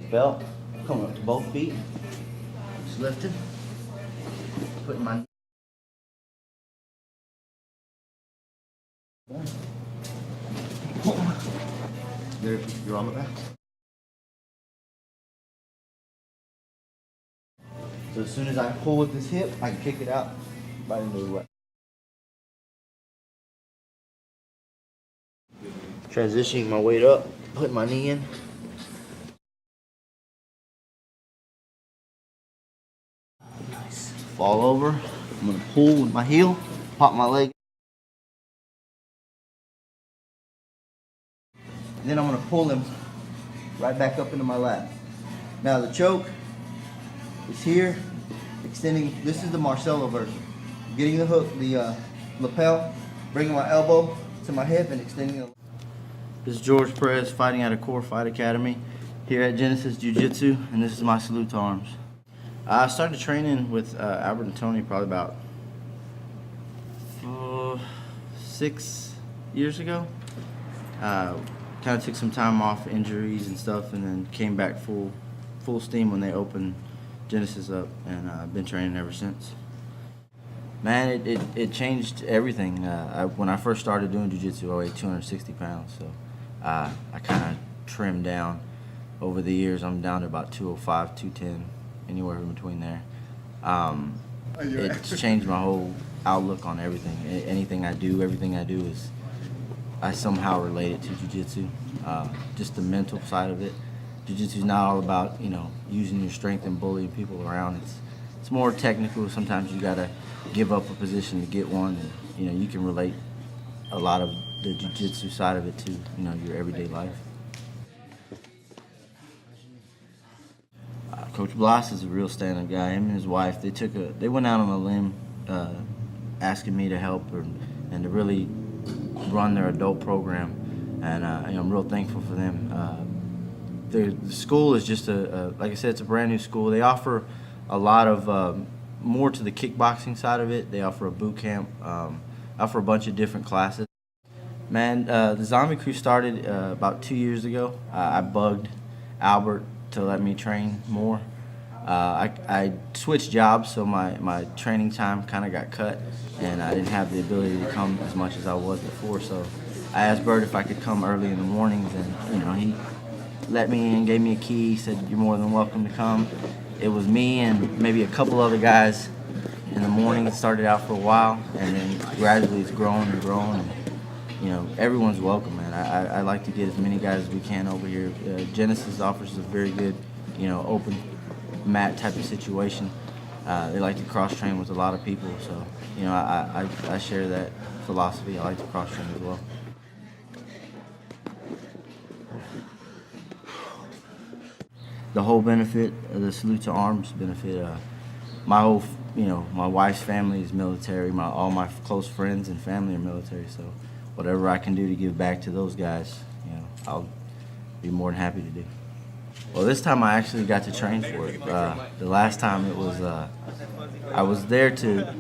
belt, coming up to both feet, just lifting, putting my there, you're on the back. So as soon as I pull with this hip, I can kick it out right into the right. Transitioning my weight up, putting my knee in. Nice. Fall over. I'm gonna pull with my heel, pop my leg. And then I'm gonna pull him right back up into my lap. Now the choke is here, extending. This is the Marcelo version. Getting the hook, the lapel, bringing my elbow to my hip and extending it. This is George Perez fighting at a Core Fight Academy here at Genesis Jiu-Jitsu, and this is my salute to arms. I started training with Albert and Tony probably about 6 years ago. Kind of took some time off, injuries and stuff, and then came back full steam when they opened Genesis up, and I've been training ever since. Man, it changed everything. When I first started doing jiu-jitsu, I weighed 260 pounds, so I kind of trimmed down. Over the years, I'm down to about 205, 210, anywhere in between there. It's changed my whole outlook on everything. Anything I do, everything I do is I somehow relate it to jiu-jitsu. Just the mental side of it. Jiu-jitsu is not all about, you know, using your strength and bullying people around. It's more technical. Sometimes you gotta give up a position to get one, and you know you can relate a lot of the jiu-jitsu side of it to, you know, your everyday life. Coach Blas is a real stand-up guy. Him and his wife, they went out on a limb, asking me to help and to really run their adult program, and you know, I'm real thankful for them. The school is just like I said, it's a brand new school. They offer a lot of more to the kickboxing side of it. They offer a boot camp, offer a bunch of different classes. Man, the Zombie Crew started about 2 years ago. I bugged Albert to let me train more. I switched jobs, so my training time kind of got cut, and I didn't have the ability to come as much as I was before. So I asked Bert if I could come early in the mornings, and you know, he let me in, gave me a key, said you're more than welcome to come. It was me and maybe a couple other guys in the morning. It started out for a while, and then gradually it's grown and grown. And, you know, everyone's welcome, man. I like to get as many guys as we can over here. Genesis offers a very good, you know, open mat type of situation. They like to cross-train with a lot of people, so, you know, I share that philosophy. I like to cross-train as well. The whole benefit of the salute to arms benefit, my whole, you know, my wife's family is military. All my close friends and family are military, so whatever I can do to give back to those guys, you know, I'll be more than happy to do. Well, this time I actually got to train for it. The last time it was, I was there to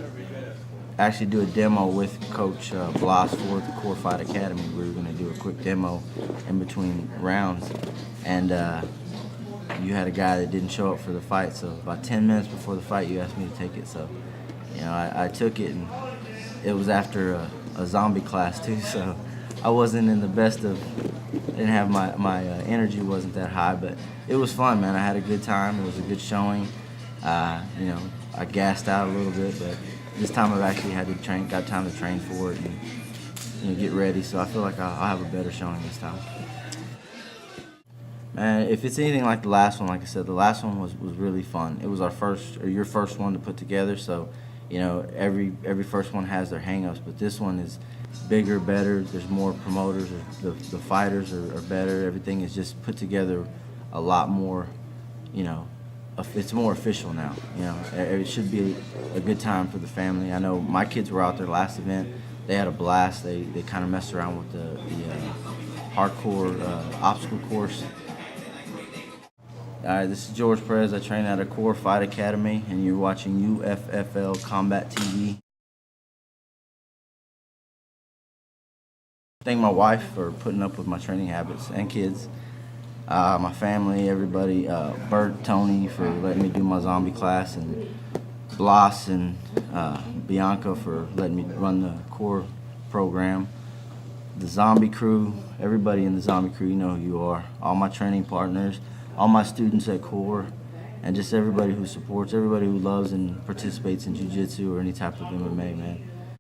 actually do a demo with Coach Blas for the Core Fight Academy. We were going to do a quick demo in between rounds, and you had a guy that didn't show up for the fight, so about 10 minutes before the fight you asked me to take it, so you know, I took it, and it was after a zombie class too, so I wasn't in the best of, didn't have my energy wasn't that high, but it was fun, man. I had a good time. It was a good showing. You know, I gassed out a little bit, but this time I've actually had to train, got time to train for it and, you know, get ready, so I feel like I'll have a better showing this time. Man, if it's anything like the last one, like I said, the last one was really fun. It was our first, or your first one to put together, so you know, every first one has their hang-ups, but this one is bigger, better. There's more promoters. The fighters are better. Everything is just put together a lot more, you know, it's more official now. You know, it should be a good time for the family. I know my kids were out there last event. They had a blast. They kind of messed around with the hardcore obstacle course. All right, this is George Perez. I train at a Core Fight Academy, and you're watching UFFL Combat TV. Thank my wife for putting up with my training habits and kids. my family, everybody, Bert, Tony for letting me do my zombie class, and Blas and Bianca for letting me run the core program. The zombie crew, everybody in the zombie crew, you know who you are. All my training partners, all my students at core, and just everybody who supports, everybody who loves and participates in jiu-jitsu or any type of MMA, man.